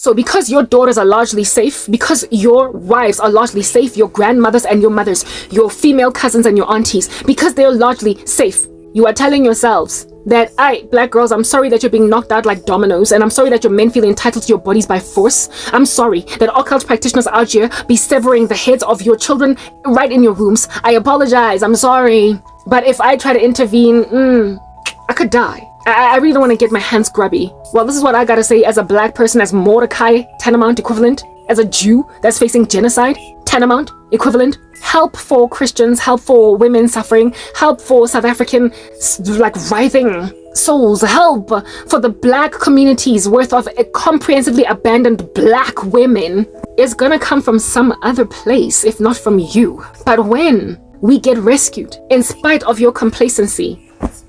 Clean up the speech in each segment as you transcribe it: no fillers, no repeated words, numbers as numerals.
So because your daughters are largely safe, because your wives are largely safe, your grandmothers and your mothers, your female cousins and your aunties, because they're largely safe, you are telling yourselves that, black girls, I'm sorry that you're being knocked out like dominoes, and I'm sorry that your men feel entitled to your bodies by force. I'm sorry that occult practitioners out here be severing the heads of your children right in your rooms. I apologize, I'm sorry. But if I try to intervene, I could die. I really don't want to get my hands grubby. Well, this is what I gotta say as a black person, as Mordecai, tantamount equivalent, as a Jew that's facing genocide, tantamount equivalent. Help for Christians, help for women suffering, help for South African writhing souls, help for the black communities worth of comprehensively abandoned black women is gonna come from some other place, if not from you. But when we get rescued, in spite of your complacency,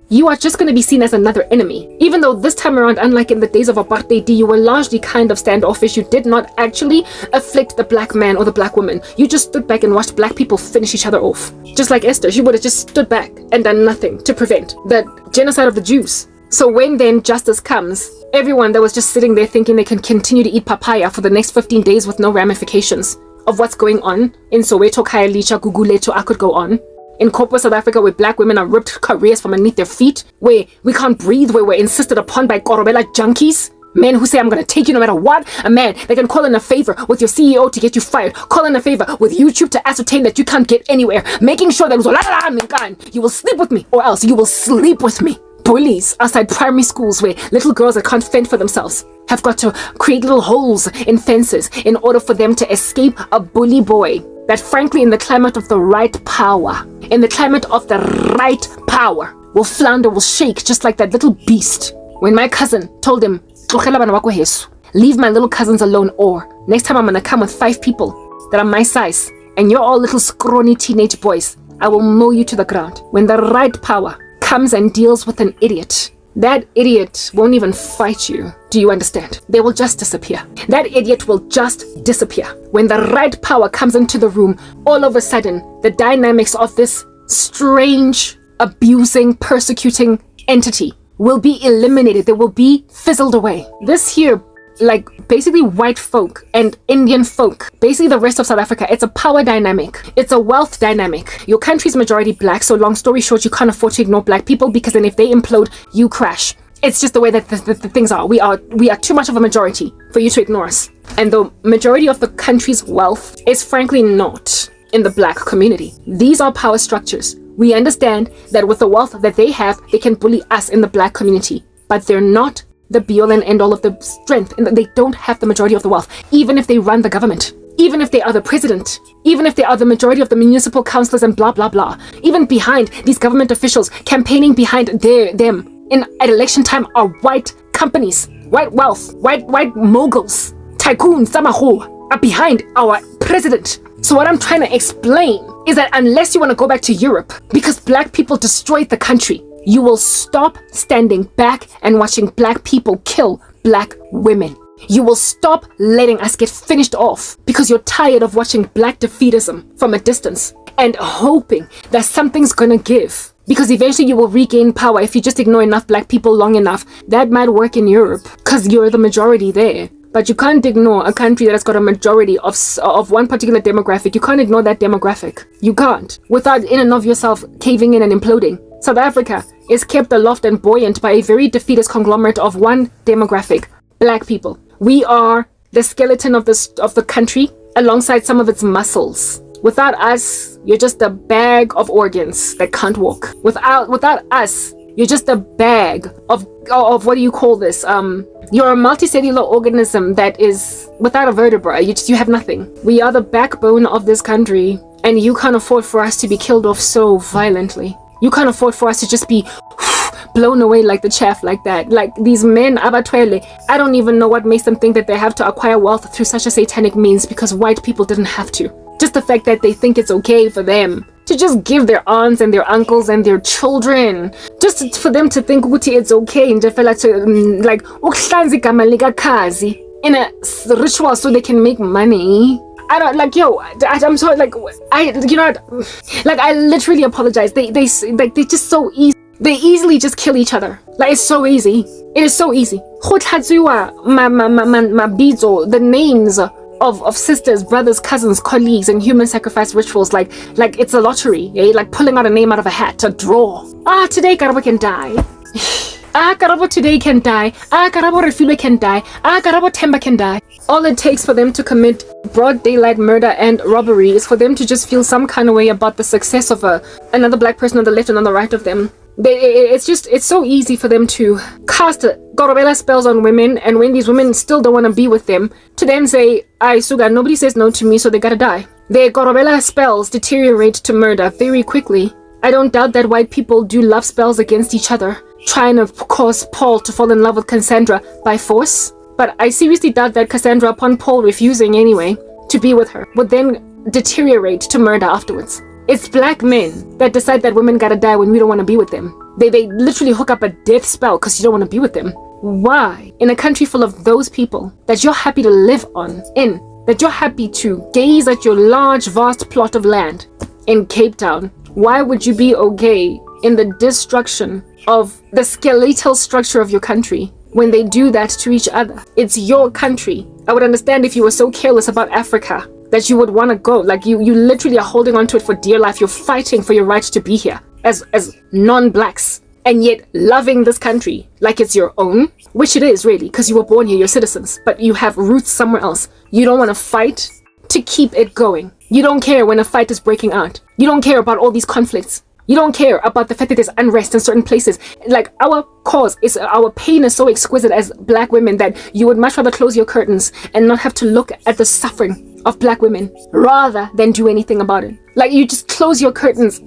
you are just going to be seen as another enemy. Even though this time around, unlike in the days of apartheid, you were largely kind of standoffish. You did not actually afflict the black man or the black woman. You just stood back and watched black people finish each other off. Just like Esther, she would have just stood back and done nothing to prevent the genocide of the Jews. So when then justice comes, everyone that was just sitting there thinking they can continue to eat papaya for the next 15 days with no ramifications of what's going on in Soweto, Khayelitsha, Gugulethu, I could go on. In corporate South Africa, where black women are ripped careers from underneath their feet, where we can't breathe, where we're insisted upon by Karabo junkies, men who say, I'm going to take you no matter what, a man that can call in a favor with your CEO to get you fired, call in a favor with YouTube to ascertain that you can't get anywhere, making sure that you will sleep with me, or else you will sleep with me. Bullies outside primary schools where little girls that can't fend for themselves have got to create little holes in fences in order for them to escape a bully boy that frankly in the climate of the right power, will flounder, will shake just like that little beast. When my cousin told him, leave my little cousins alone, or next time I'm gonna come with 5 people that are my size and you're all little scrawny teenage boys, I will mow you to the ground. When the right power comes and deals with an idiot, that idiot won't even fight you. Do you understand? They will just disappear. That idiot will just disappear. When the right power comes into the room, all of a sudden, the dynamics of this strange, abusing, persecuting entity will be eliminated. They will be fizzled away. This here, basically white folk and Indian folk, basically the rest of South Africa, it's a power dynamic. It's a wealth dynamic. Your country's majority black, so long story short, you can't afford to ignore black people because then if they implode, you crash. It's just the way that the things are. We are too much of a majority for you to ignore us. And the majority of the country's wealth is frankly not in the black community. These are power structures. We understand that with the wealth that they have, they can bully us in the black community, but they're not the be-all and end-all of the strength, and they don't have the majority of the wealth, even if they run the government, even if they are the president, even if they are the majority of the municipal councillors and blah, blah, blah. Even behind these government officials campaigning behind them at election time are white companies, white wealth, white moguls, tycoons, samaho are behind our president. So what I'm trying to explain is that unless you want to go back to Europe, because black people destroyed the country, you will stop standing back and watching black people kill black women. You will stop letting us get finished off because you're tired of watching black defeatism from a distance and hoping that something's gonna give. Because eventually you will regain power if you just ignore enough black people long enough. That might work in Europe because you're the majority there. But you can't ignore a country that has got a majority of one particular demographic. You can't ignore that demographic. You can't. Without in and of yourself caving in and imploding. South Africa is kept aloft and buoyant by a very defeatist conglomerate of one demographic, black people. We are the skeleton of the country alongside some of its muscles. Without us, you're just a bag of organs that can't walk. Without us, you're just a bag of what do you call this? You're a multicellular organism that is without a vertebra. You have nothing. We are the backbone of this country, and you can't afford for us to be killed off so violently. You can't afford for us to just be blown away like the chaff like that. Like these men, abatwele, I don't even know what makes them think that they have to acquire wealth through such a satanic means because white people didn't have to. Just the fact that they think it's okay for them to just give their aunts and their uncles and their children, just for them to think Uti it's okay and to like in a ritual so they can make money. I don't I'm sorry, I literally apologize. They just so easy. They easily just kill each other. Like, it's so easy. It is so easy. The names of sisters, brothers, cousins, colleagues, and human sacrifice rituals like it's a lottery, eh? Like pulling out a name out of a hat to draw. Today Karabo can die. Karabo today can die. Karabo Refile can die. Karabo Temba can die. All it takes for them to commit broad daylight murder and robbery is for them to just feel some kind of way about the success of another black person on the left and on the right of them. It's so easy for them to cast Gorobela spells on women, and when these women still don't want to be with them, to then say, "Ay, Suga, nobody says no to me, so they gotta die." Their Gorobela spells deteriorate to murder very quickly. I don't doubt that white people do love spells against each other, trying to cause Paul to fall in love with Cassandra by force. But I seriously doubt that Cassandra, upon Paul refusing anyway to be with her, would then deteriorate to murder afterwards. It's black men that decide that women gotta die when we don't want to be with them. They literally hook up a death spell because you don't want to be with them. Why? In a country full of those people that you're happy to live that you're happy to gaze at your large, vast plot of land in Cape Town, why would you be okay in the destruction of the skeletal structure of your country when they do that to each other? It's your country. I would understand if you were so careless about Africa that you would want to go. Like you literally are holding on to it for dear life. You're fighting for your right to be here as non-blacks, and yet loving this country like it's your own, which it is really, because you were born here, you're citizens, but you have roots somewhere else. You don't want to fight to keep it going. You don't care when a fight is breaking out. You don't care about all these conflicts. You don't care about the fact that there's unrest in certain places. Like, our pain is so exquisite as black women that you would much rather close your curtains and not have to look at the suffering of black women rather than do anything about it. Like, you just close your curtains.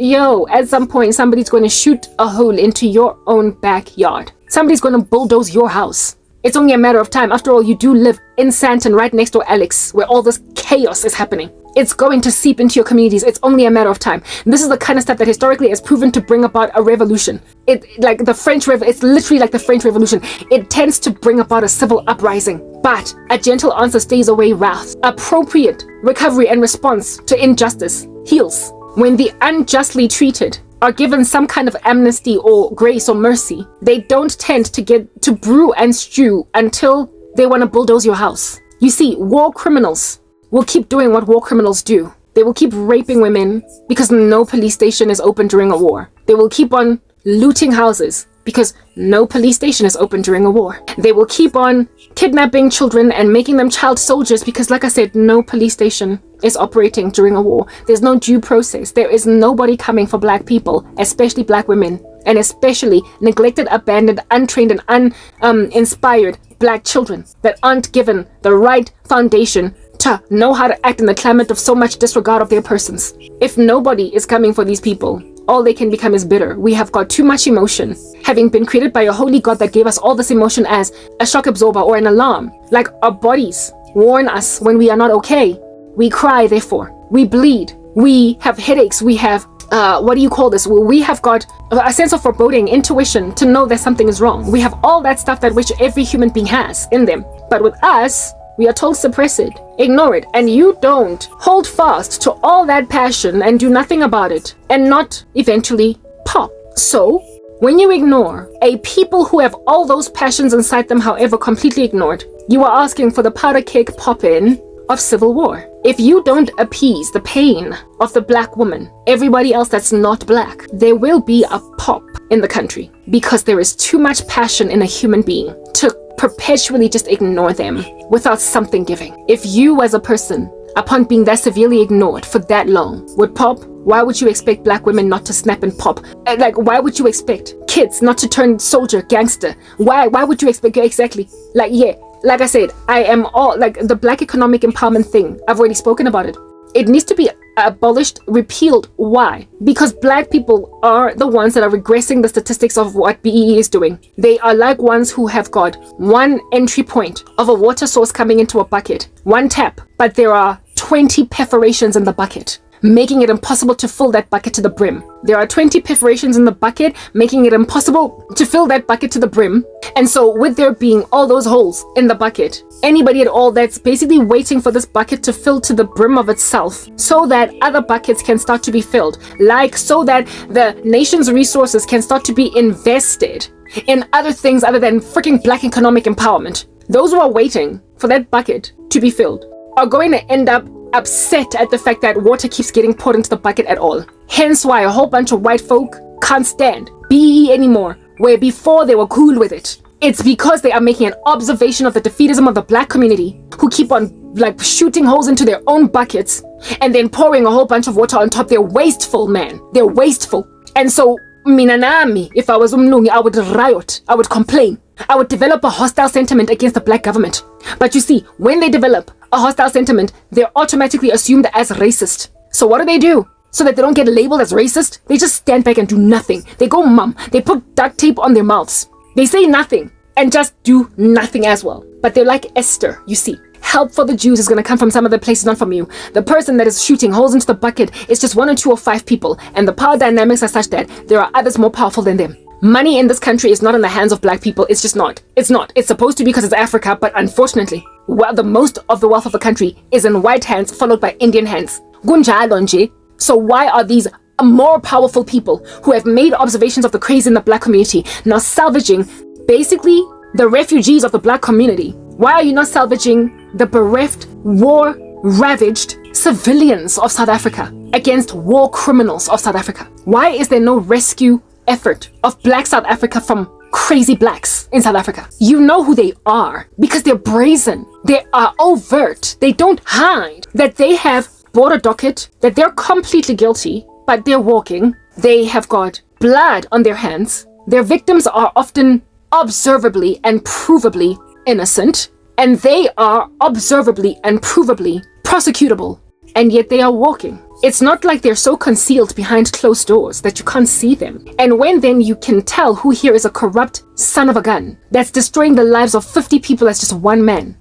At some point, somebody's going to shoot a hole into your own backyard. Somebody's going to bulldoze your house. It's only a matter of time. After all, you do live in Santon, right next to Alex, where all this chaos is happening. It's going to seep into your communities. It's only a matter of time. This is the kind of stuff that historically has proven to bring about a revolution. It's literally like the French Revolution. It tends to bring about a civil uprising. But a gentle answer stays away wrath. Appropriate recovery and response to injustice heals. When the unjustly treated are given some kind of amnesty or grace or mercy, they don't tend to get to brew and stew until they want to bulldoze your house. You see, war criminals will keep doing what war criminals do. They will keep raping women because no police station is open during a war. They will keep on looting houses because no police station is open during a war. They will keep on kidnapping children and making them child soldiers because, like I said, no police station is operating during a war. There's no due process. There is nobody coming for black people, especially black women, and especially neglected, abandoned, untrained, and uninspired black children that aren't given the right foundation to know how to act in the climate of so much disregard of their persons. If nobody is coming for these people, all they can become is bitter. We have got too much emotion, having been created by a holy God that gave us all this emotion as a shock absorber or an alarm. Like, our bodies warn us when we are not okay. We cry, therefore. We bleed. We have headaches. We have, we have got a sense of foreboding, intuition to know that something is wrong. We have all that stuff that which every human being has in them. But with us, we are told suppress it, ignore it, and you don't hold fast to all that passion and do nothing about it and not eventually pop. So, when you ignore a people who have all those passions inside them, however completely ignored, you are asking for the powder keg pop-in of civil war. If you don't appease the pain of the black woman, everybody else that's not black, there will be a pop in the country because there is too much passion in a human being to perpetually just ignore them without something giving. If you as a person, upon being that severely ignored for that long, would pop, why would you expect black women not to snap and pop? Like, why would you expect kids not to turn soldier, gangster? Why would you expect exactly? Like I said, I am all, like, the black economic empowerment thing, I've already spoken about it. It needs to be abolished, repealed. Why? Because black people are the ones that are regressing the statistics of what BEE is doing. They are like ones who have got one entry point of a water source coming into a bucket, one tap, but there are 20 perforations in the bucket. making it impossible to fill that bucket to the brim. There are 20 perforations in the bucket, making it impossible to fill that bucket to the brim. And so with there being all those holes in the bucket, anybody at all that's basically waiting for this bucket to fill to the brim of itself so that other buckets can start to be filled, like so that the nation's resources can start to be invested in other things other than freaking black economic empowerment. Those who are waiting for that bucket to be filled are going to end up upset at the fact that water keeps getting poured into the bucket at all. Hence why a whole bunch of white folk can't stand BEE anymore, where before they were cool with it. It's because they are making an observation of the defeatism of the black community, who keep on like shooting holes into their own buckets and then pouring a whole bunch of water on top. They're wasteful, man. They're wasteful. And so, mina nami, if I was Umlungi, I would riot. I would complain. I would develop a hostile sentiment against the black government. But you see, when they develop a hostile sentiment, they're automatically assumed as racist. So what do? So that they don't get labeled as racist, they just stand back and do nothing. They go mum. They put duct tape on their mouths. They say nothing and just do nothing as well. But they're like Esther, you see. Help for the Jews is going to come from some other places, not from you. The person that is shooting holes into the bucket is just 1 or 2 or 5 people. And the power dynamics are such that there are others more powerful than them. Money in this country is not in the hands of black people. It's just not. It's not. It's supposed to be because it's Africa, but unfortunately, well, the most of the wealth of the country is in white hands, followed by Indian hands. Gunjalo nje. So why are these more powerful people who have made observations of the craze in the black community now salvaging basically the refugees of the black community? Why are you not salvaging the bereft, war-ravaged civilians of South Africa against war criminals of South Africa? Why is there no rescue effort of black South Africa from crazy blacks in South Africa? You know who they are because they're brazen. They are overt. They don't hide that they have bought a docket, that they're completely guilty, but they're walking. They have got blood on their hands. Their victims are often observably and provably innocent, and they are observably and provably prosecutable, and yet they are walking. It's not like they're so concealed behind closed doors that you can't see them. And when then you can tell who here is a corrupt son of a gun that's destroying the lives of 50 people as just one man.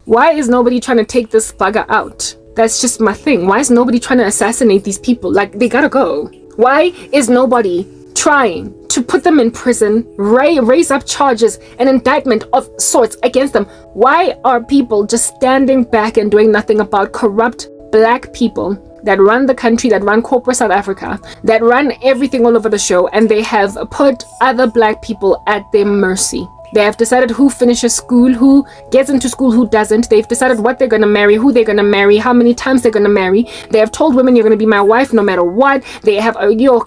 Why is nobody trying to take this bugger out? That's just my thing. Why is nobody trying to assassinate these people? Like, they gotta go. Why is nobody trying to put them in prison, raise up charges, an indictment of sorts against them? Why are people just standing back and doing nothing about corrupt black people that run the country, that run corporate South Africa, that run everything all over the show, and they have put other black people at their mercy? They have decided who finishes school, who gets into school, who doesn't. They've decided what they're going to marry, who they're going to marry, how many times they're going to marry. They have told women, you're going to be my wife no matter what. They have,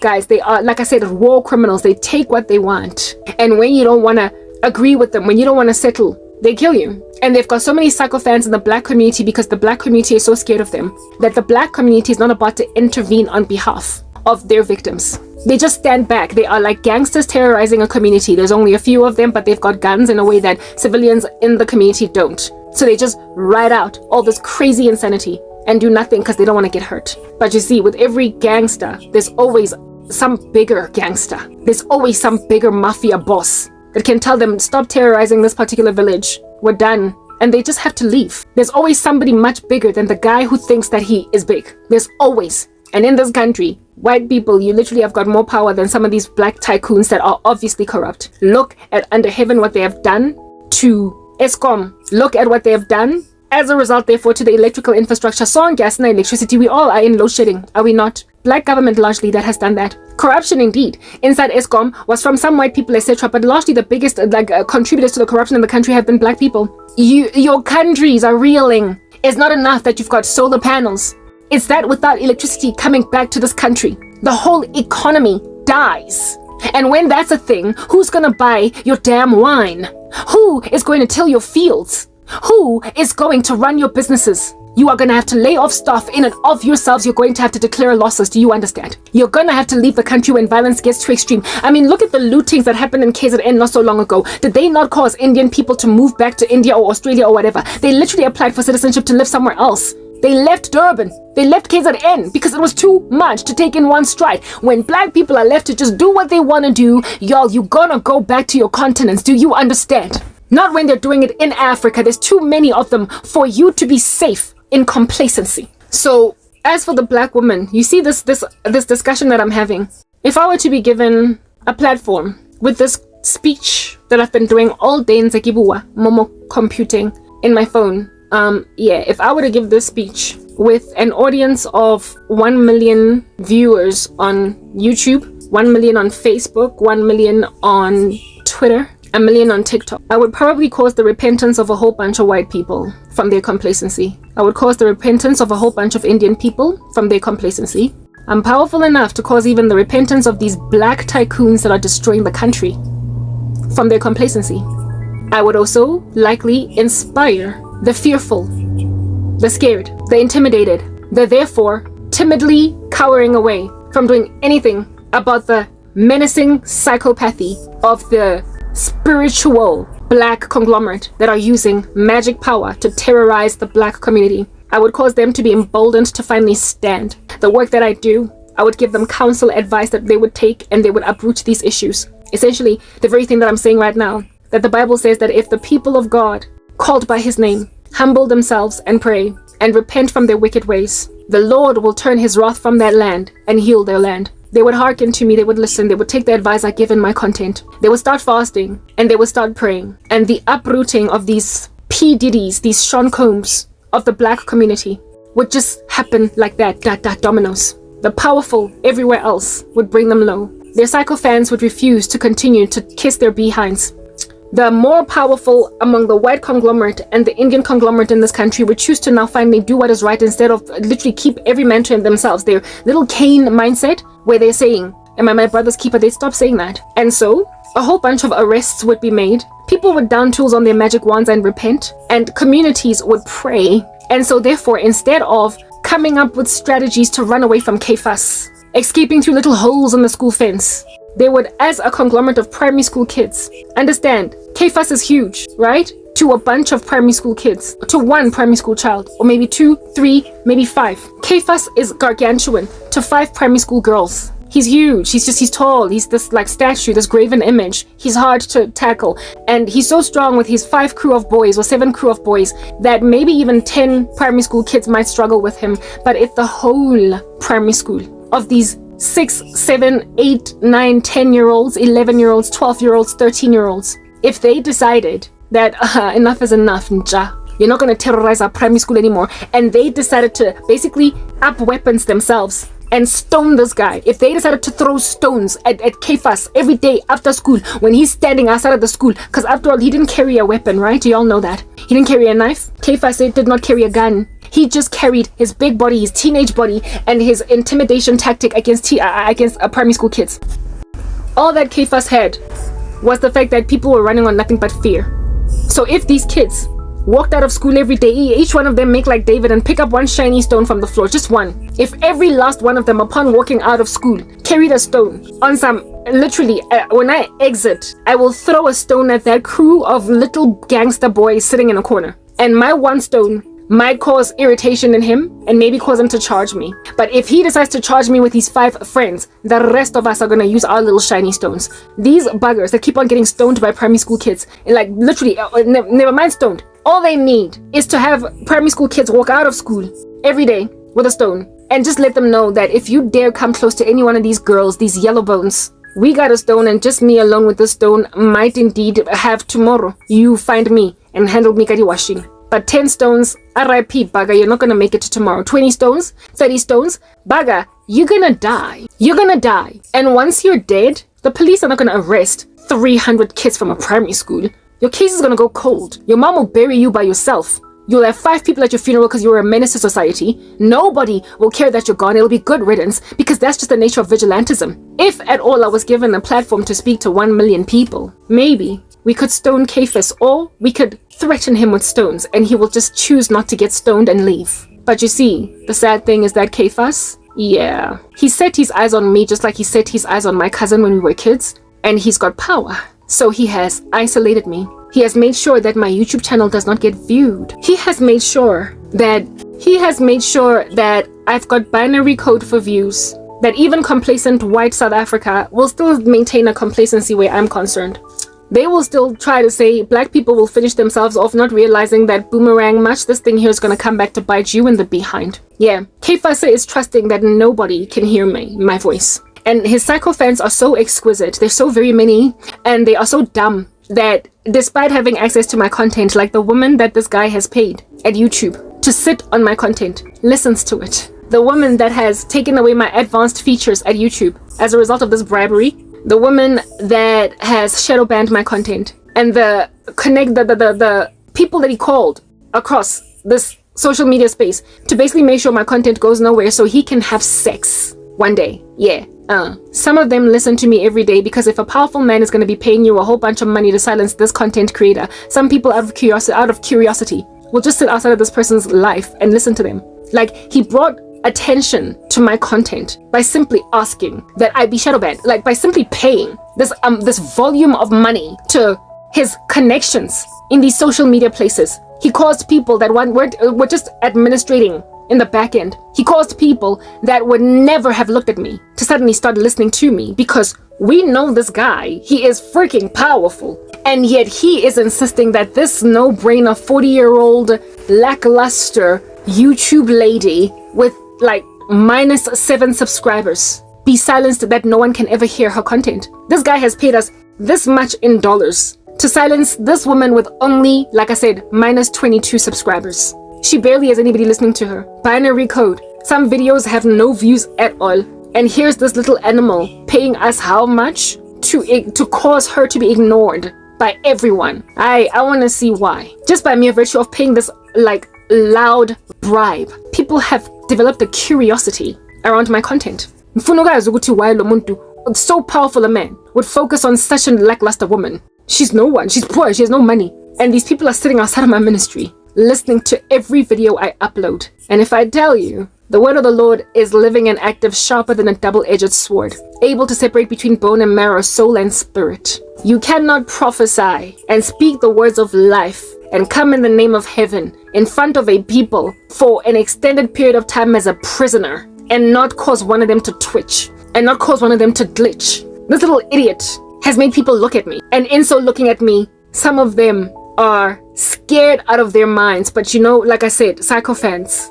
guys, they are, like I said, war criminals. They take what they want. And when you don't want to agree with them, when you don't want to settle, they kill you. And they've got so many sycophants in the black community because the black community is so scared of them that the black community is not about to intervene on behalf of their victims. They just stand back. They are like gangsters terrorizing a community. There's only a few of them, but they've got guns in a way that civilians in the community don't. So they just ride out all this crazy insanity and do nothing because they don't want to get hurt. But you see, with every gangster, there's always some bigger gangster. There's always some bigger mafia boss that can tell them, stop terrorizing this particular village. We're done. And they just have to leave. There's always somebody much bigger than the guy who thinks that he is big. There's always. And in this country, white people, you literally have got more power than some of these black tycoons that are obviously corrupt. Look at Under Heaven, what they have done to Eskom. Look at what they have done. As a result, therefore, to the electrical infrastructure, song, gas, and electricity, we all are in load shedding, are we not? Black government largely that has done that. Corruption indeed inside Eskom was from some white people, etc. But largely the biggest contributors to the corruption in the country have been black people. Your countries are reeling. It's not enough that you've got solar panels. It's that without electricity coming back to this country, the whole economy dies. And when that's a thing, who's gonna buy your damn wine? Who is going to till your fields? Who is going to run your businesses? You are going to have to lay off staff in and of yourselves. You're going to have to declare losses. Do you understand? You're going to have to leave the country when violence gets too extreme. I mean, look at the lootings that happened in KZN not so long ago. Did they not cause Indian people to move back to India or Australia or whatever? They literally applied for citizenship to live somewhere else. They left Durban. They left KZN because it was too much to take in one stride. When black people are left to just do what they want to do, y'all, you're gonna go back to your continents. Do you understand? Not when they're doing it in Africa. There's too many of them for you to be safe in complacency. So as for the black woman, you see this discussion that I'm having. If I were to be given a platform with this speech that I've been doing all day in Zekibuwa, Momo computing in my phone, if I were to give this speech with an audience of 1 million viewers on YouTube, 1 million on Facebook, 1 million on Twitter, 1 million on TikTok, I would probably cause the repentance of a whole bunch of white people from their complacency. I would cause the repentance of a whole bunch of Indian people from their complacency. I'm powerful enough to cause even the repentance of these black tycoons that are destroying the country from their complacency. I would also likely inspire the fearful, the scared, the intimidated, the therefore timidly cowering away from doing anything about the menacing psychopathy of the spiritual black conglomerate that are using magic power to terrorize the black community. I would cause them to be emboldened to finally stand. The work that I do, I would give them counsel, advice that they would take, and they would uproot these issues. Essentially, the very thing that I'm saying right now, that the Bible says that if the people of God, called by his name, humble themselves and pray and repent from their wicked ways, the Lord will turn his wrath from that land and heal their land. They would hearken to me, they would listen, they would take the advice I give in my content. They would start fasting and they would start praying. And the uprooting of these P. Diddy's, these Sean Combs of the black community would just happen like that, dominoes. The powerful everywhere else would bring them low. Their sycophants would refuse to continue to kiss their behinds. The more powerful among the white conglomerate and the Indian conglomerate in this country would choose to now finally do what is right instead of literally keep every man to themselves. Their little Cain mindset where they're saying, am I my brother's keeper? They stop saying that. And so a whole bunch of arrests would be made. People would down tools on their magic wands and repent, and communities would pray. And so therefore, instead of coming up with strategies to run away from KFAS, escaping through little holes in the school fence, they would, as a conglomerate of primary school kids, understand KFAS is huge, right? To a bunch of primary school kids, to one primary school child, or maybe 2, 3, maybe 5. KFAS is gargantuan to 5 primary school girls. He's huge, he's tall, he's this like statue, this graven image. He's hard to tackle, and he's so strong with his 5 crew of boys or 7 crew of boys that maybe even 10 primary school kids might struggle with him. But if the whole primary school of these 6, 7, 8, 9, 10-year-olds, 11-year-olds, 12-year-olds, 13-year-olds, if they decided that enough is enough, nja, you're not going to terrorize our primary school anymore, and they decided to basically up weapons themselves and stone this guy, if they decided to throw stones at KFAS every day after school when he's standing outside of the school, because after all, he didn't carry a weapon, right? You all know that. He didn't carry a knife. KFAS did not carry a gun. He just carried his big body, his teenage body, and his intimidation tactic against primary school kids. All that KFAS had was the fact that people were running on nothing but fear. So if these kids walked out of school every day, each one of them make like David and pick up one shiny stone from the floor, just one. If every last one of them upon walking out of school carried a stone on some, literally, when I exit, I will throw a stone at that crew of little gangster boys sitting in a corner. And my one stone might cause irritation in him and maybe cause him to charge me. But if he decides to charge me with his 5 friends, the rest of us are going to use our little shiny stones. These buggers that keep on getting stoned by primary school kids, like literally, never mind stoned. All they need is to have primary school kids walk out of school every day with a stone and just let them know that if you dare come close to any one of these girls, these yellow bones, we got a stone, and just me alone with this stone might indeed have tomorrow you find me and handle me kadi washing. But 10 stones, RIP, bugger, you're not going to make it to tomorrow. 20 stones, 30 stones, bugger, you're going to die. You're going to die. And once you're dead, the police are not going to arrest 300 kids from a primary school. Your case is going to go cold. Your mom will bury you by yourself. You'll have 5 people at your funeral because you're a menace to society. Nobody will care that you're gone. It'll be good riddance because that's just the nature of vigilantism. If at all I was given a platform to speak to 1 million people, maybe we could stone KFAS, or we could threaten him with stones and he will just choose not to get stoned and leave. But you see, the sad thing is that KFAS, yeah, he set his eyes on me just like he set his eyes on my cousin when we were kids, and he's got power. So he has isolated me. He has made sure that my YouTube channel does not get viewed. He has made sure that I've got binary code for views, that even complacent white South Africa will still maintain a complacency where I'm concerned. they will still try to say black people will finish themselves off, not realizing that boomerang much, this thing here is going to come back to bite you in the behind. Yeah, Kefasa is trusting that nobody can hear my voice. And his sycophants are so exquisite. There's so very many, and they are so dumb that despite having access to my content, like the woman that this guy has paid at YouTube to sit on my content, listens to it. The woman that has taken away my advanced features at YouTube as a result of this bribery. The woman that has shadow banned my content. And the people that he called across this social media space to basically make sure my content goes nowhere so he can have sex one day. Yeah. Some of them listen to me every day because if a powerful man is going to be paying you a whole bunch of money to silence this content creator, some people out of curiosity will just sit outside of this person's life and listen to them. Like, he brought attention to my content by simply asking that I be shadow banned, like by simply paying this volume of money to his connections in these social media places. He caused people that were just administrating in the back end. He caused people that would never have looked at me to suddenly start listening to me because we know this guy. He is freaking powerful. And yet he is insisting that this no-brainer 40-year-old lackluster YouTube lady with like -7 subscribers be silenced, that no one can ever hear her content. This guy has paid us this much in dollars to silence this woman with only, like I said, -22 subscribers. She barely has anybody listening to her. Binary code. Some videos have no views at all. And here's this little animal paying us how much to cause her to be ignored by everyone. I want to see why. Just by mere virtue of paying this like loud bribe, people have developed a curiosity around my content. Why lo muntu, so powerful a man, would focus on such a lackluster woman. She's no one. She's poor. She has no money. And these people are sitting outside of my ministry, listening to every video I upload. And if I tell you, the word of the Lord is living and active, sharper than a double-edged sword, able to separate between bone and marrow, soul and spirit. You cannot prophesy and speak the words of life and come in the name of heaven in front of a people for an extended period of time as a prisoner and not cause one of them to twitch and not cause one of them to glitch. This little idiot has made people look at me. And in so looking at me, some of them are scared out of their minds. But you know, like I said, sycophants,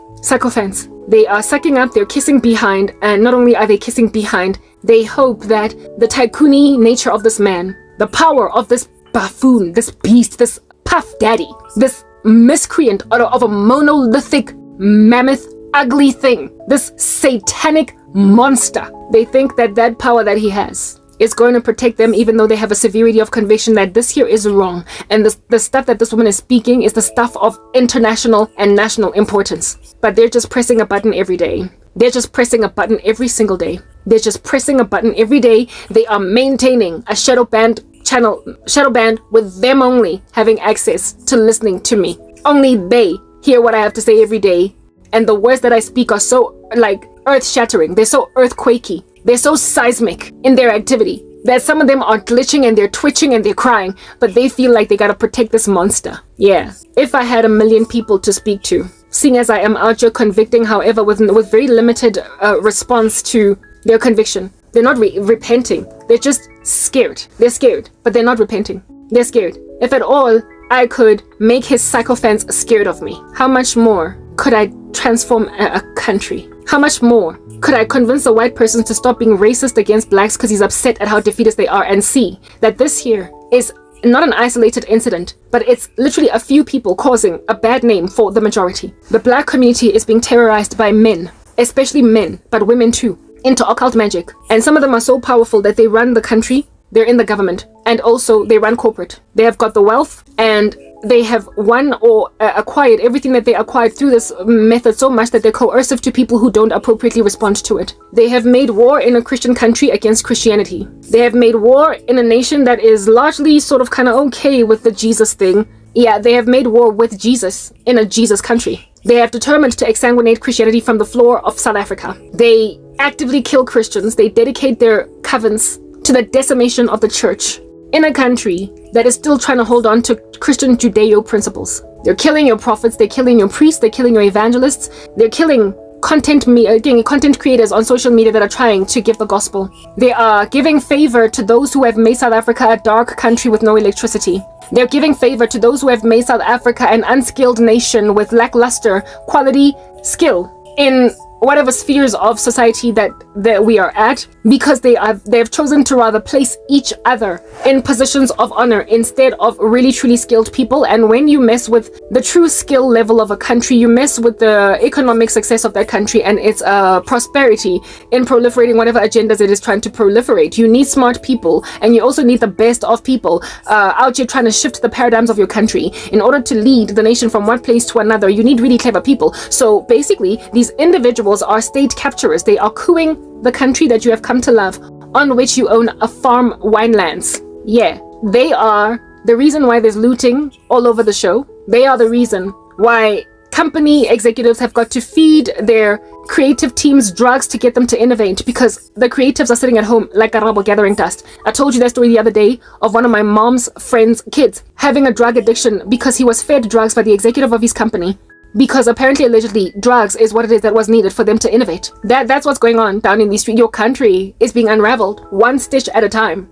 they are sucking up, they're kissing behind, and not only are they kissing behind, they hope that the tycoony nature of this man, the power of this buffoon, this beast, this puff daddy, this miscreant of a monolithic, mammoth, ugly thing, this satanic monster, they think that that power that he has is going to protect them, even though they have a severity of conviction that this here is wrong. And the stuff that this woman is speaking is the stuff of international and national importance. But they're just pressing a button every day. They're just pressing a button every single day. They're just pressing a button every day. They are maintaining a shadow banned channel, shadow banned with them only having access to listening to me. Only they hear what I have to say every day. And the words that I speak are so like earth-shattering. They're so earthquakey. They're so seismic in their activity that some of them are glitching and they're twitching and they're crying, but they feel like they gotta protect this monster. Yeah. If I had 1 million people to speak to, seeing as I am out here convicting, however, with very limited response to their conviction, they're not repenting. They're just scared. They're scared, but they're not repenting. They're scared. If at all I could make his sycophants scared of me, how much more could I transform a country? How much more could I convince a white person to stop being racist against blacks because he's upset at how defeatist they are, and see that this here is not an isolated incident, but it's literally a few people causing a bad name for the majority. The black community is being terrorized by men, especially men, but women too, into occult magic. And some of them are so powerful that they run the country, they're in the government, and also they run corporate. They have got the wealth, and they have won or acquired everything that they acquired through this method so much that they're coercive to people who don't appropriately respond to it. They have made war in a Christian country against Christianity. They have made war in a nation that is largely sort of kind of okay with the Jesus thing. Yeah, they have made war with Jesus in a Jesus country. They have determined to exsanguinate Christianity from the floor of South Africa. They actively kill Christians. They dedicate their covens to the decimation of the church in a country that is still trying to hold on to Christian Judeo principles. They're killing your prophets, they're killing your priests, they're killing your evangelists, they're killing content creators on social media that are trying to give the gospel. They are giving favor to those who have made South Africa a dark country with no electricity. They're giving favor to those who have made South Africa an unskilled nation with lackluster quality skill in whatever spheres of society that we are at, because they have chosen to rather place each other in positions of honor instead of really truly skilled people. And when you mess with the true skill level of a country, you mess with the economic success of that country and its prosperity in proliferating whatever agendas it is trying to proliferate. You need smart people, and you also need the best of people out here trying to shift the paradigms of your country. In order to lead the nation from one place to another, you need really clever people. So basically, these individuals are state capturers. They are cooing the country that you have come to love, on which you own a farm winelands. Yeah, they are the reason why there's looting all over the show. They are the reason why company executives have got to feed their creative teams drugs to get them to innovate, because the creatives are sitting at home like Karabo gathering dust. I told you that story the other day of one of my mom's friend's kids having a drug addiction because he was fed drugs by the executive of his company, because apparently, allegedly, drugs is what it is that was needed for them to innovate. That's what's going on down in the street. Your country is being unraveled one stitch at a time.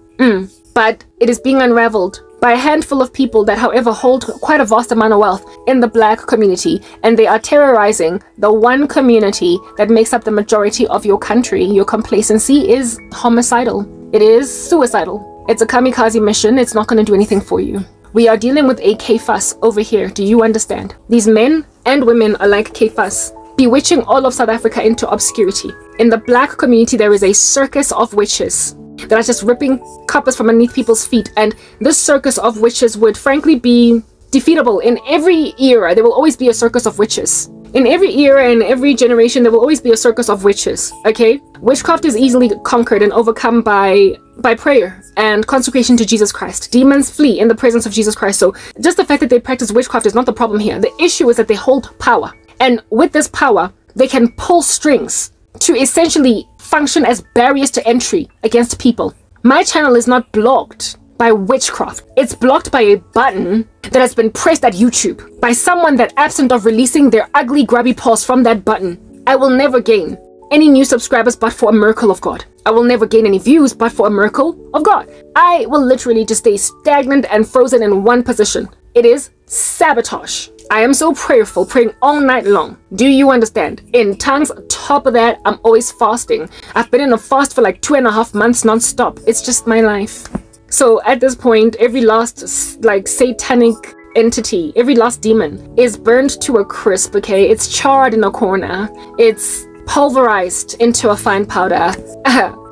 But it is being unraveled by a handful of people that, however, hold quite a vast amount of wealth in the black community, and they are terrorizing the one community that makes up the majority of your country. Your complacency is homicidal. It is suicidal. It's a kamikaze mission. It's not going to do anything for you. We are dealing with a K-fuss over here. Do you understand? These men and women are like K-fuss, bewitching all of South Africa into obscurity. In the black community, there is a circus of witches that are just ripping coppers from underneath people's feet. And this circus of witches would frankly be defeatable in every era. There will always be a circus of witches. In every era and every generation, there will always be a circus of witches, okay? Witchcraft is easily conquered and overcome by prayer and consecration to Jesus Christ. Demons flee in the presence of Jesus Christ. So just the fact that they practice witchcraft is not the problem here. The issue is that they hold power. And with this power, they can pull strings to essentially function as barriers to entry against people. My channel is not blocked by witchcraft. It's blocked by a button that has been pressed at YouTube by someone that, absent of releasing their ugly grubby paws from that button, I will never gain any new subscribers but for a miracle of God. I will never gain any views but for a miracle of God. I will literally just stay stagnant and frozen in one position. It is sabotage. I am so prayerful, praying all night long. Do you understand? In tongues, top of that, I'm always fasting. I've been in a fast for like 2.5 months non-stop. It's just my life. So at this point, every last satanic entity, every last demon is burned to a crisp, okay? It's charred in a corner. It's pulverized into a fine powder.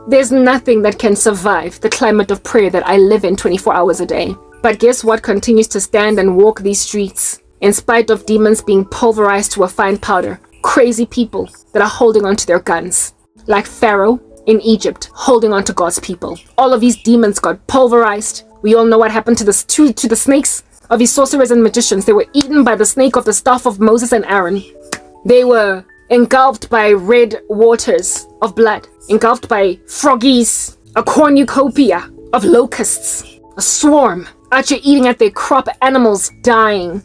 There's nothing that can survive the climate of prayer that I live in 24 hours a day. But guess what continues to stand and walk these streets in spite of demons being pulverized to a fine powder? Crazy people that are holding on to their guns, like Pharaoh in Egypt, holding on to God's people. All of these demons got pulverized. We all know what happened to the snakes of his sorcerers and magicians. They were eaten by the snake of the staff of Moses and Aaron. They were engulfed by red waters of blood, engulfed by froggies, a cornucopia of locusts, a swarm out here eating at their crop, animals dying.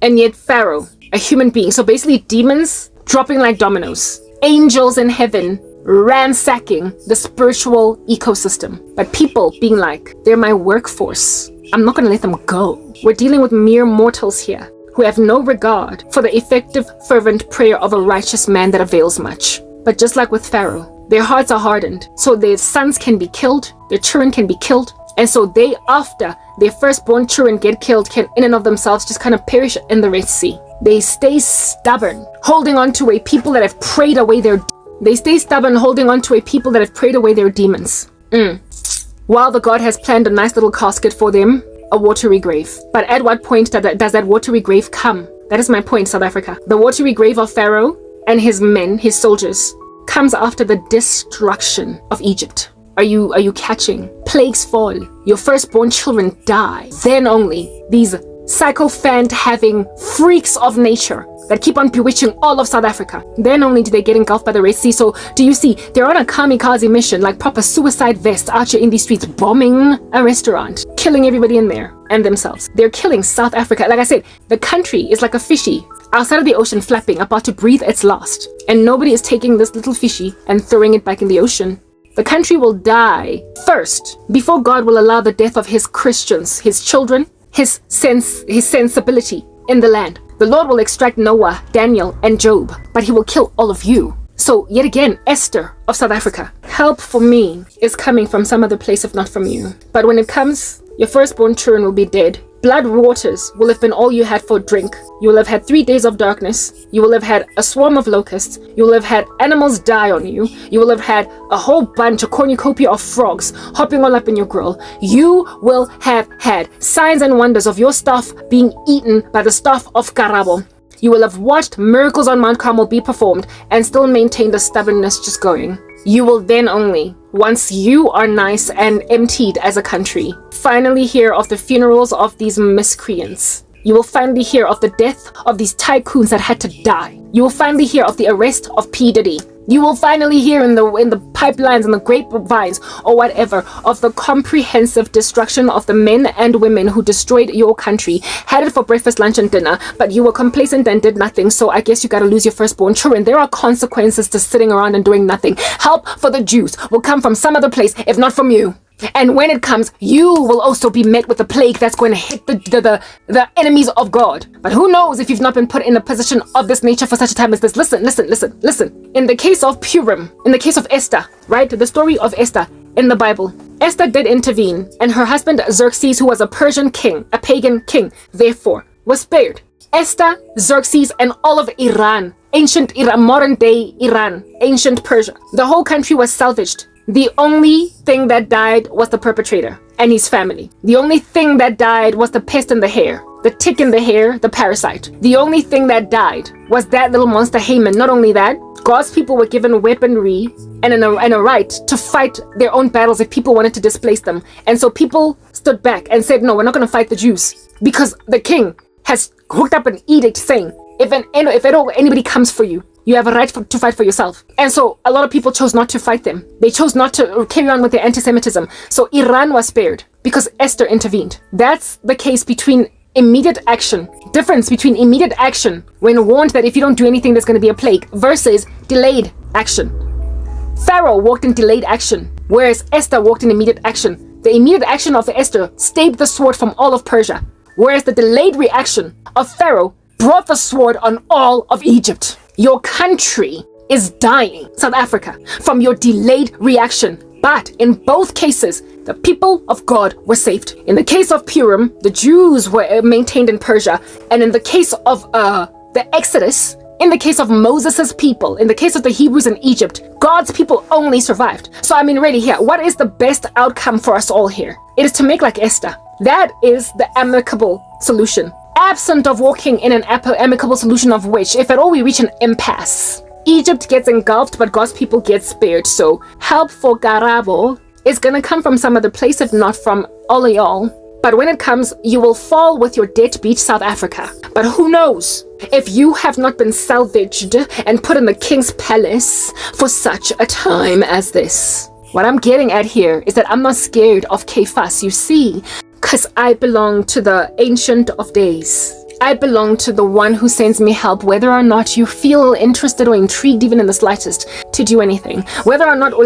And yet Pharaoh, a human being. So basically demons dropping like dominoes, angels in heaven ransacking the spiritual ecosystem, but people being like, they're my workforce, I'm not going to let them go. We're dealing with mere mortals here who have no regard for the effective, fervent prayer of a righteous man that avails much. But just like with Pharaoh, their hearts are hardened, so their sons can be killed, their children can be killed, and so they, after their firstborn children get killed, can in and of themselves just kind of perish in the Red Sea. They stay stubborn, holding on to a people that have prayed away their demons. While the God has planned a nice little casket for them, a watery grave. But at what point does that watery grave come? That is my point, South Africa. The watery grave of Pharaoh and his men, his soldiers, comes after the destruction of Egypt. Are you catching? Plagues fall. Your firstborn children die. Then only these sycophant having freaks of nature that keep on bewitching all of South Africa, then only do they get engulfed by the Red Sea. So do you see, they're on a kamikaze mission, like proper suicide vests out here in these streets, bombing a restaurant, killing everybody in there and themselves. They're killing South Africa. Like I said, the country is like a fishy outside of the ocean, flapping, about to breathe its last. and nobody is taking this little fishy and throwing it back in the ocean, the country will die first before God will allow the death of his Christians, his children, his sensibility in the land. The Lord will extract Noah, Daniel, and Job, but he will kill all of you. So yet again, Esther of South Africa, help for me is coming from some other place if not from you. But when it comes, your firstborn children will be dead. Blood waters will have been all you had for drink. You will have had 3 days of darkness. You will have had a swarm of locusts. You will have had animals die on you. You will have had a whole bunch, a cornucopia of frogs hopping all up in your grill. You will have had signs and wonders of your stuff being eaten by the staff of Karabo. You will have watched miracles on Mount Carmel be performed and still maintain the stubbornness just going. You will then only, once you are nice and emptied as a country, finally hear of the funerals of these miscreants. You will finally hear of the death of these tycoons that had to die. You will finally hear of the arrest of P. Diddy. You will finally hear in the pipelines and the grapevines or whatever of the comprehensive destruction of the men and women who destroyed your country, had it for breakfast, lunch, and dinner, but you were complacent and did nothing, so I guess you gotta lose your firstborn children. There are consequences to sitting around and doing nothing. Help for the Jews will come from some other place, if not from you. And when it comes, you will also be met with a plague that's going to hit the enemies of God. But who knows if you've not been put in a position of this nature for such a time as this. Listen. In the case of Purim, in the case of Esther, right? The story of Esther in the Bible. Esther did intervene, and her husband Xerxes, who was a Persian king, a pagan king, therefore, was spared. Esther, Xerxes, and all of Iran, ancient Iran, modern day Iran, ancient Persia. The whole country was salvaged. The only thing that died was the perpetrator and his family. The only thing that died was the pest in the hair, the tick in the hair, the parasite. The only thing that died was that little monster Haman. Not only that, God's people were given weaponry and a right to fight their own battles if people wanted to displace them. And so people stood back and said, no, we're not going to fight the Jews because the king has hooked up an edict saying, if at all anybody comes for you, you have a right to fight for yourself. And so a lot of people chose not to fight them. They chose not to carry on with their anti-Semitism. So Iran was spared because Esther intervened. That's the case between immediate action. Difference between immediate action when warned that if you don't do anything there's going to be a plague versus delayed action. Pharaoh walked in delayed action, whereas Esther walked in immediate action. The immediate action of Esther stayed the sword from all of Persia, whereas the delayed reaction of Pharaoh brought the sword on all of Egypt. Your country is dying, South Africa, from your delayed reaction. But in both cases, the people of God were saved. In the case of Purim, the Jews were maintained in Persia. And in the case of the Exodus, in the case of Moses's people, in the case of the Hebrews in Egypt, God's people only survived. So I mean, really here, what is the best outcome for us all here? It is to make like Esther. That is the amicable solution. Absent of walking in an amicable solution of which, if at all we reach an impasse, Egypt gets engulfed, but God's people get spared. So help for Karabo is going to come from some other place, if not from all of y'all. But when it comes, you will fall with your deadbeat South Africa. But who knows if you have not been salvaged and put in the king's palace for such a time as this. What I'm getting at here is that I'm not scared of Kephas, you see. Because I belong to the Ancient of Days. I belong to the one who sends me help, whether or not you feel interested or intrigued even in the slightest to do anything. Whether or not or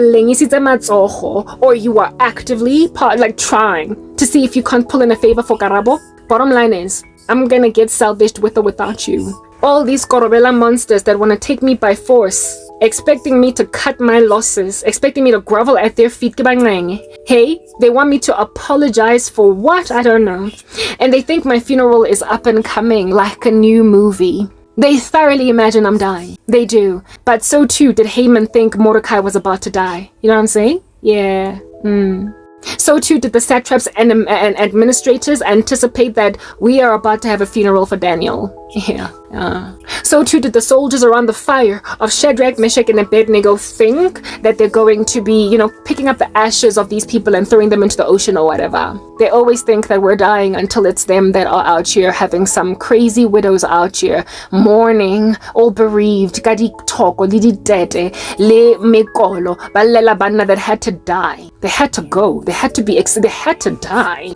you are actively trying to see if you can't pull in a favor for Karabo. Bottom line is, I'm gonna get salvaged with or without you. All these Korobela monsters that want to take me by force, expecting me to cut my losses, expecting me to grovel at their feet. Hey, they want me to apologize for what? I don't know. And they think my funeral is up and coming like a new movie. They thoroughly imagine I'm dying. They do. But so too did Haman think Mordecai was about to die. You know what I'm saying? Yeah. So too did the satraps and administrators anticipate that we are about to have a funeral for Daniel. Yeah. So too did the soldiers around the fire of Shadrach, Meshach, and Abednego think that they're going to be, picking up the ashes of these people and throwing them into the ocean or whatever. They always think that we're dying until it's them that are out here having some crazy widows out here mourning, all bereaved, that had to die. They had to go. They had to die.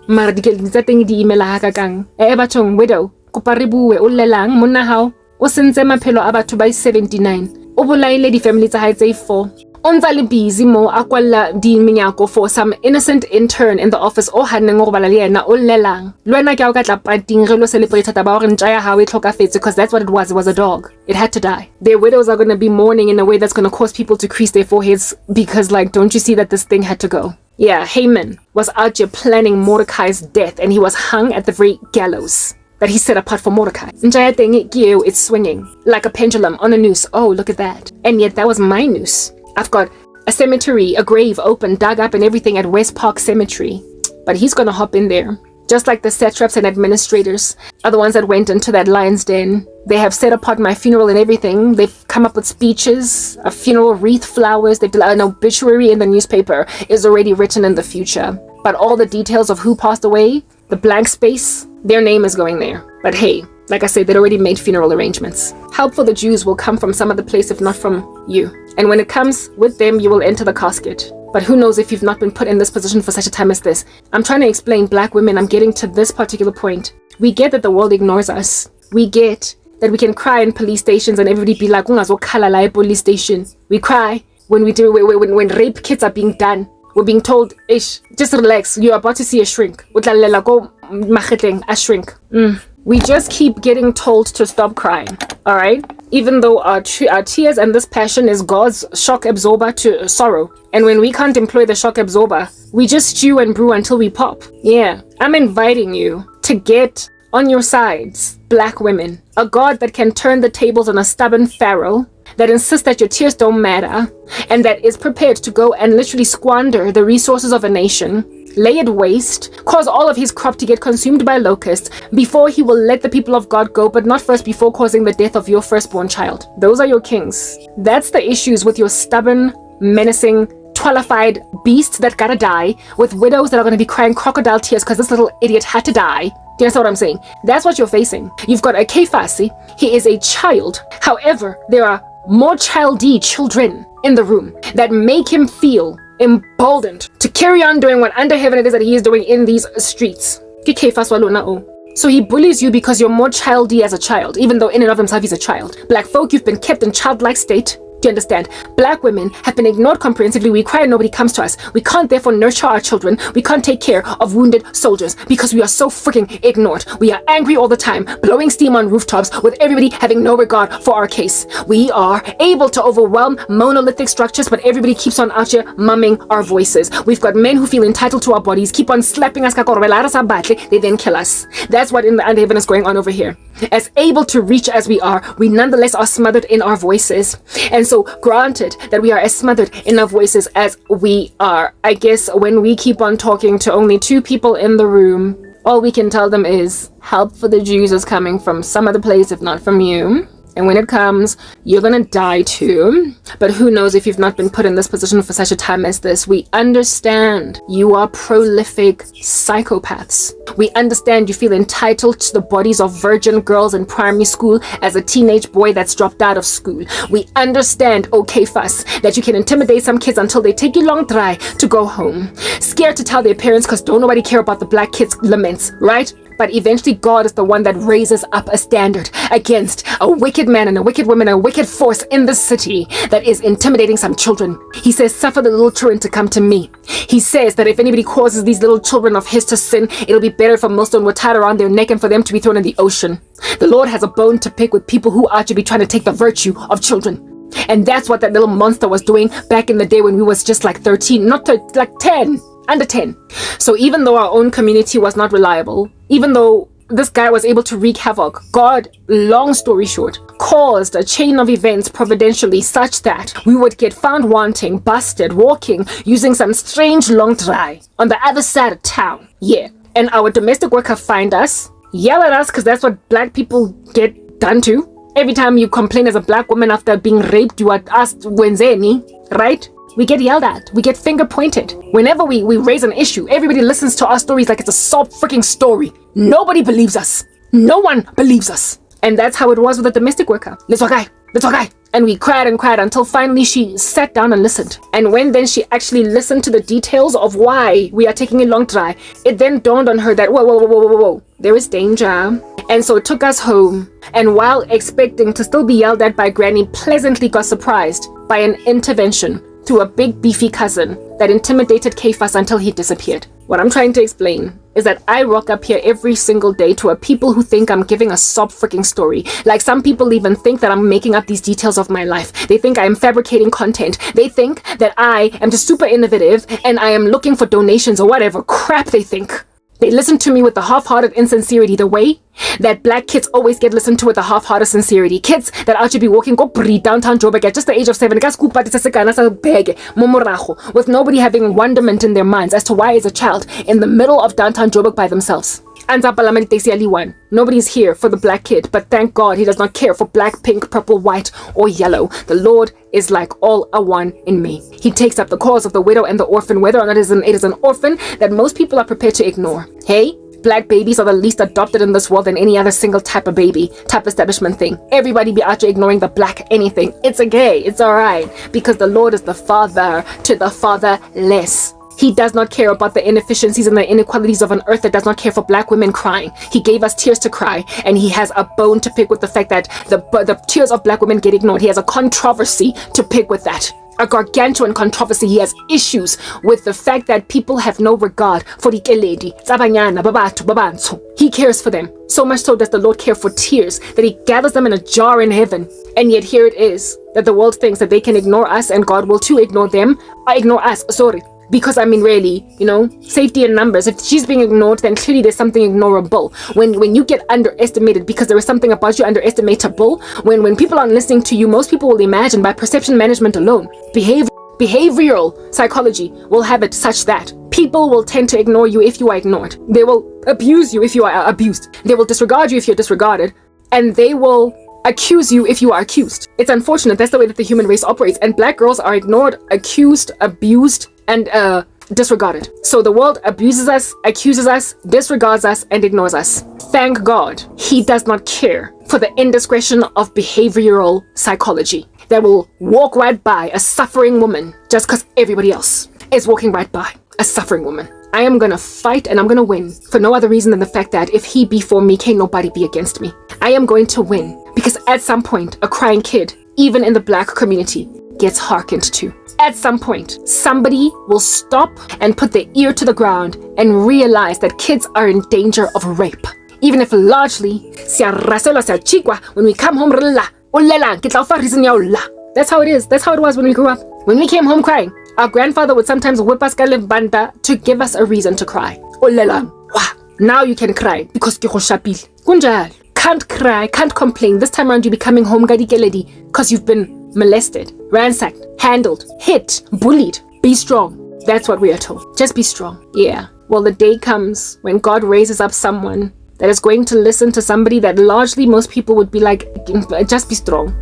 Widow, kuparibuwe ulelang mona hao o sentse maphelo a batho ba 79 O bolaile di-family tsa hae tse 4. O ntse le busy mo a kwalla diminyako for some innocent intern in the office o hanneng go bala le yena o llelang. Le wena ke a o ka tla pating re lo celebrate taba hore ntja ya hao e tlhokafetse, because that's what it was a dog. It had to die. Their widows are going to be mourning in a way that's going to cause people to crease their foreheads because, like, don't you see that this thing had to go? Yeah, Haman was out here planning Mordecai's death, and he was hung at the very gallows that he set apart for Mordecai. It's swinging like a pendulum on a noose. Oh, look at that. And yet that was my noose. I've got a cemetery, a grave open, dug up and everything at West Park Cemetery. But he's gonna hop in there. Just like the satraps and administrators are the ones that went into that lion's den. They have set apart my funeral and everything. They've come up with speeches, a funeral wreath, flowers. They've done an obituary in the newspaper is already written in the future. But all the details of who passed away, the blank space, their name is going there. But hey, like I said, they'd already made funeral arrangements. Help for the Jews will come from some other place if not from you. And when it comes with them, you will enter the casket. But who knows if you've not been put in this position for such a time as this. I'm trying to explain, black women, I'm getting to this particular point. We get that the world ignores us. We get that we can cry in police stations and everybody be like, "Ungazokhala police station." We cry when when rape kits are being done. We're being told, "Ish, just relax. You're about to see a shrink. A shrink." We just keep getting told to stop crying, all right? Even though our tears and this passion is God's shock absorber to sorrow. And when we can't employ the shock absorber, we just stew and brew until we pop. Yeah, I'm inviting you to get on your sides, black women. A God that can turn the tables on a stubborn pharaoh, that insists that your tears don't matter, and that is prepared to go and literally squander the resources of a nation, lay it waste, cause all of his crop to get consumed by locusts before he will let the people of God go, but not first before causing the death of your firstborn child. Those are your kings. That's the issues with your stubborn, menacing, twilified beasts that gotta die, with widows that are gonna be crying crocodile tears because this little idiot had to die. Do you understand what I'm saying? That's what you're facing. You've got a Kephasi. He is a child. However, there are more childy children in the room that make him feel emboldened to carry on doing what under heaven it is that he is doing in these streets. So he bullies you because you're more childy as a child, even though in and of himself he's a child. Black folk, you've been kept in childlike state. Do you understand? Black women have been ignored comprehensively. We cry and nobody comes to us. We can't therefore nurture our children. We can't take care of wounded soldiers because we are so freaking ignored. We are angry all the time, blowing steam on rooftops with everybody having no regard for our case. We are able to overwhelm monolithic structures, but everybody keeps on out here mumming our voices. We've got men who feel entitled to our bodies, keep on slapping us, they then kill us. That's what in the under heaven is going on over here. As able to reach as we are, we nonetheless are smothered in our voices. And so granted that we are as smothered in our voices as we are, I guess when we keep on talking to only 2 people in the room, all we can tell them is help for the Jews is coming from some other place if not from you. And when it comes, you're gonna die too. But who knows if you've not been put in this position for such a time as this. We understand you are prolific psychopaths. We understand you feel entitled to the bodies of virgin girls in primary school as a teenage boy that's dropped out of school. We understand, okay, fuss, that you can intimidate some kids until they take you long dry to go home. Scared to tell their parents because don't nobody care about the black kids' laments, right? But eventually God is the one that raises up a standard against a wicked man and a wicked woman, a wicked force in the city that is intimidating some children. He says, suffer the little children to come to me. He says that if anybody causes these little children of his to sin, it'll be better if a millstone were tied around their neck and for them to be thrown in the ocean. The Lord has a bone to pick with people who are to be trying to take the virtue of children. And that's what that little monster was doing back in the day when we was just like 13, not like 10. Under 10. So even though our own community was not reliable, even though this guy was able to wreak havoc, God, long story short, caused a chain of events providentially such that we would get found wanting, busted, walking, using some strange long dry on the other side of town. Yeah. And our domestic worker find us, yell at us because that's what black people get done to. Every time you complain as a black woman after being raped, you are asked, wenzeni, right? We get yelled at. We get finger pointed. Whenever we raise an issue, everybody listens to our stories like it's a sob freaking story. Nobody believes us. No one believes us. And that's how it was with the domestic worker. Let's walk. And we cried and cried until finally she sat down and listened. And when then she actually listened to the details of why we are taking a long drive, it then dawned on her that, whoa, there is danger. And so it took us home. And while expecting to still be yelled at by Granny, pleasantly got surprised by an intervention through a big beefy cousin that intimidated Kefas until he disappeared. What I'm trying to explain is that I rock up here every single day to a people who think I'm giving a sob freaking story. Like, some people even think that I'm making up these details of my life. They think I am fabricating content. They think that I am just super innovative and I am looking for donations or whatever crap they think. They listen to me with the half-hearted insincerity, the way that black kids always get listened to with the half-hearted sincerity. Kids that are to be walking go downtown Joburg at just the age of 7, with nobody having wonderment in their minds as to why is a child in the middle of downtown Joburg by themselves. Nobody's here for the black kid, but thank God he does not care for black, pink, purple, white, or yellow. The Lord is like all a one in me. He takes up the cause of the widow and the orphan, whether or not it is an orphan that most people are prepared to ignore. Hey, black babies are the least adopted in this world than any other single type of baby, type establishment thing. Everybody be out here ignoring the black anything. It's okay, it's alright, because the Lord is the father to the fatherless. He does not care about the inefficiencies and the inequalities of an earth that does not care for black women crying. He gave us tears to cry, and he has a bone to pick with the fact that the tears of black women get ignored. He has a controversy to pick with that. A gargantuan controversy. He has issues with the fact that people have no regard for the keledi, tsabanyana, babatu, babantu. He cares for them. So much so does the Lord care for tears that he gathers them in a jar in heaven. And yet here it is that the world thinks that they can ignore us and God will too ignore them. Ignore us, sorry. Because, I mean, really, safety in numbers. If she's being ignored, then clearly there's something ignorable. When you get underestimated because there is something about you underestimatable, when people aren't listening to you, most people will imagine by perception management alone, behavioral psychology will have it such that people will tend to ignore you if you are ignored. They will abuse you if you are abused. They will disregard you if you're disregarded. And they will accuse you if you are accused. It's unfortunate. That's the way that the human race operates. And black girls are ignored, accused, abused, and disregarded. So the world abuses us, accuses us, disregards us, and ignores us. Thank God he does not care for the indiscretion of behavioral psychology that will walk right by a suffering woman just because everybody else is walking right by a suffering woman. I am gonna fight and I'm gonna win for no other reason than the fact that if he be for me, can't nobody be against me. I am going to win because at some point, a crying kid, even in the black community, gets hearkened to. At some point, somebody will stop and put their ear to the ground and realize that kids are in danger of rape. Even if largely, when we come home, that's how it is. That's how it was when we grew up. When we came home crying, our grandfather would sometimes whip us to give us a reason to cry. Now you can cry because can't cry, can't complain. This time around you be coming home because you've been molested, ransacked, handled, hit, bullied. Be strong. That's what we are told. Just be strong. Yeah. Well, the day comes when God raises up someone that is going to listen to somebody that largely most people would be like, just be strong.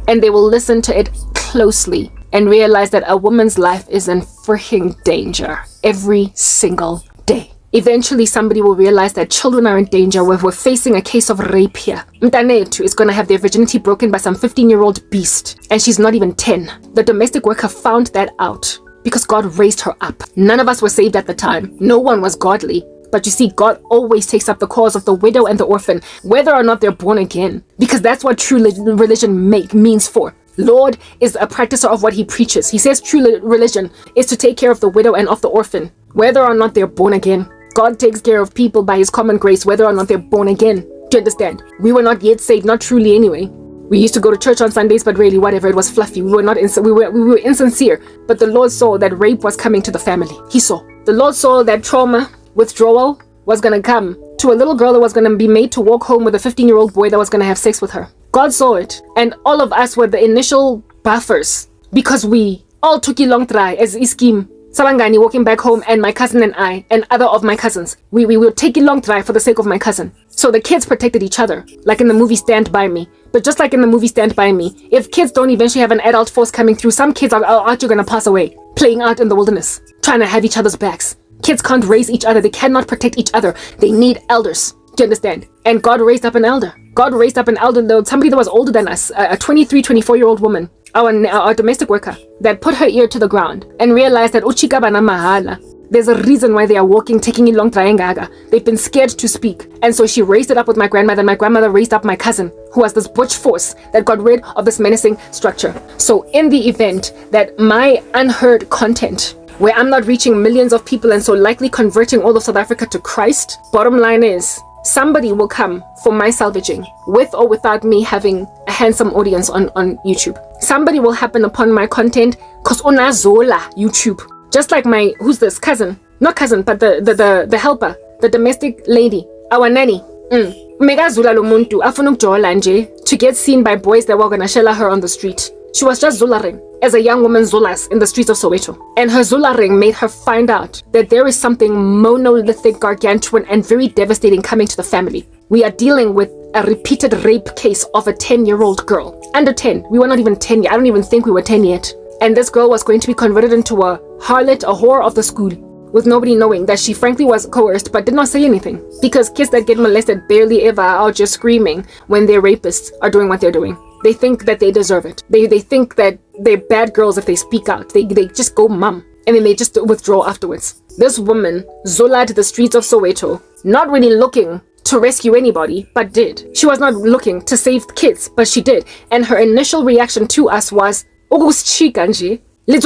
And they will listen to it closely and realize that a woman's life is in freaking danger every single day. Eventually, somebody will realize that children are in danger. We're facing a case of rape here. Mtanetu is going to have their virginity broken by some 15-year-old beast, and she's not even 10. The domestic worker found that out because God raised her up. None of us were saved at the time. No one was godly. But you see, God always takes up the cause of the widow and the orphan, whether or not they're born again, because that's what true religion means for. Lord is a practicer of what he preaches. He says true religion is to take care of the widow and of the orphan, whether or not they're born again. God takes care of people by his common grace, whether or not they're born again. Do you understand? We were not yet saved, not truly anyway. We used to go to church on Sundays, but really, whatever, it was fluffy. We were insincere. But the Lord saw that rape was coming to the family. He saw. The Lord saw that trauma, withdrawal was going to come to a little girl that was going to be made to walk home with a 15-year-old boy that was going to have sex with her. God saw it. And all of us were the initial buffers because we all took a long try as a scheme. Sabangani walking back home, and my cousin and I and other of my cousins, we would take a long drive for the sake of my cousin. So the kids protected each other, like in the movie Stand By Me. But just like in the movie Stand By Me, if kids don't eventually have an adult force coming through, some kids are out, you're gonna pass away, playing out in the wilderness, trying to have each other's backs. Kids can't raise each other. They cannot protect each other. They need elders. Do you understand? And God raised up an elder. God raised up an elder, somebody that was older than us, a 23, 24-year-old woman, our domestic worker, that put her ear to the ground and realized that uchika bana mahala. There's a reason why they are walking, taking it long triangaga. They've been scared to speak. And so she raised it up with my grandmother, and my grandmother raised up my cousin, who was this butch force that got rid of this menacing structure. So in the event that my unheard content, where I'm not reaching millions of people and so likely converting all of South Africa to Christ, bottom line is, somebody will come for my salvaging, with or without me having a handsome audience on YouTube. Somebody will happen upon my content, cause unazola YouTube. Just like my, who's this, cousin? Not cousin, but the helper, the domestic lady, our nanny. Megazula lo muntu afuna ukujola nje to get seen by boys that were gonna shella her on the street. She was just zularing as a young woman zulas in the streets of Soweto. And her zularing made her find out that there is something monolithic, gargantuan, and very devastating coming to the family. We are dealing with a repeated rape case of a 10-year-old girl. Under 10. We were not even 10 yet. I don't even think we were 10 yet. And this girl was going to be converted into a harlot, a whore of the school, with nobody knowing that she frankly was coerced but did not say anything. Because kids that get molested barely ever are just screaming when their rapists are doing what they're doing. They think that they deserve it. They think that they're bad girls if they speak out. They just go mum. And then they just withdraw afterwards. This woman zolad the streets of Soweto, not really looking to rescue anybody, but did. She was not looking to save kids, but she did. And her initial reaction to us was, you're in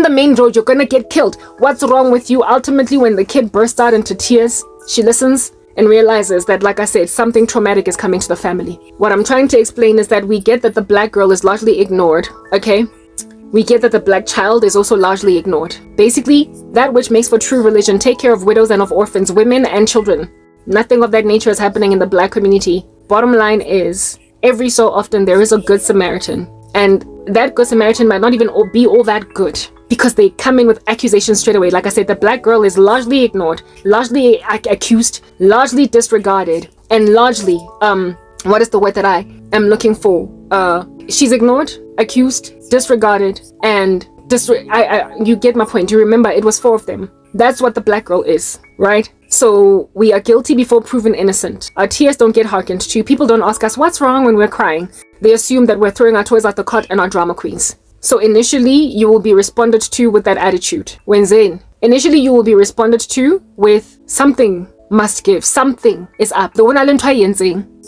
the main road, you're gonna get killed. What's wrong with you? Ultimately, when the kid bursts out into tears, she listens and realizes that, like I said, something traumatic is coming to the family. What I'm trying to explain is that we get that the black girl is largely ignored, okay? We get that the black child is also largely ignored. Basically, that which makes for true religion, take care of widows and of orphans, women and children. Nothing of that nature is happening in the black community. Bottom line is, every so often there is a good Samaritan. And that good Samaritan might not even be all that good, because they come in with accusations straight away. Like I said, the black girl is largely ignored, largely accused, largely disregarded, and largely, what is the word that I am looking for? She's ignored, accused, disregarded, and you get my point. You remember it was 4 of them. That's what the black girl is, right? So we are guilty before proven innocent. Our tears don't get hearkened to. People don't ask us what's wrong when we're crying. They assume that we're throwing our toys out the cot and are drama queens. So initially, you will be responded to with that attitude. Initially, you will be responded to with something must give. Something is up.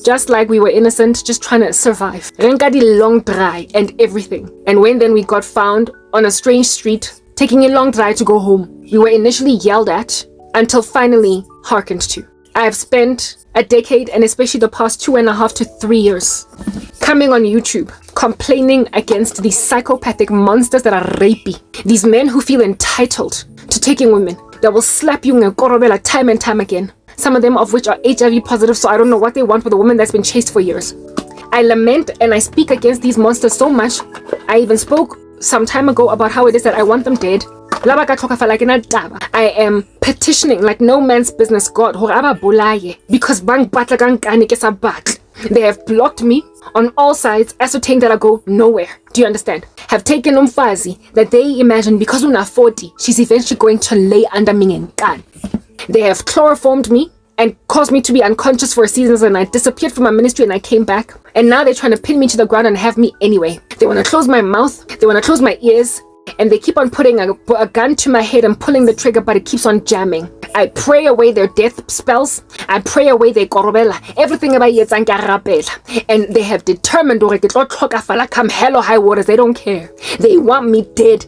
Just like we were innocent, just trying to survive. Long dry and everything. And when then we got found on a strange street, taking a long drive to go home, we were initially yelled at until finally hearkened to. I have spent a decade, and especially the past 2.5 to 3 years, coming on YouTube, complaining against these psychopathic monsters that are rapey. These men who feel entitled to taking women, that will slap you in korobela time and time again. Some of them of which are HIV positive, so I don't know what they want with a woman that's been chased for years. I lament and I speak against these monsters so much. I even spoke some time ago about how it is that I want them dead. I am petitioning like no man's business God, because they have blocked me on all sides, ascertained that I go nowhere. Do you understand? Have taken umfazi that they imagine because una 40, she's eventually going to lay under me and gun. They have chloroformed me and caused me to be unconscious for a season, and I disappeared from my ministry and I came back. And now they're trying to pin me to the ground and have me anyway. They want to close my mouth, they want to close my ears, and they keep on putting a gun to my head and pulling the trigger, but it keeps on jamming. I pray away their death spells. I pray away their korobela. Everything about it, and they have determined come hell or high waters. They don't care. They want me dead.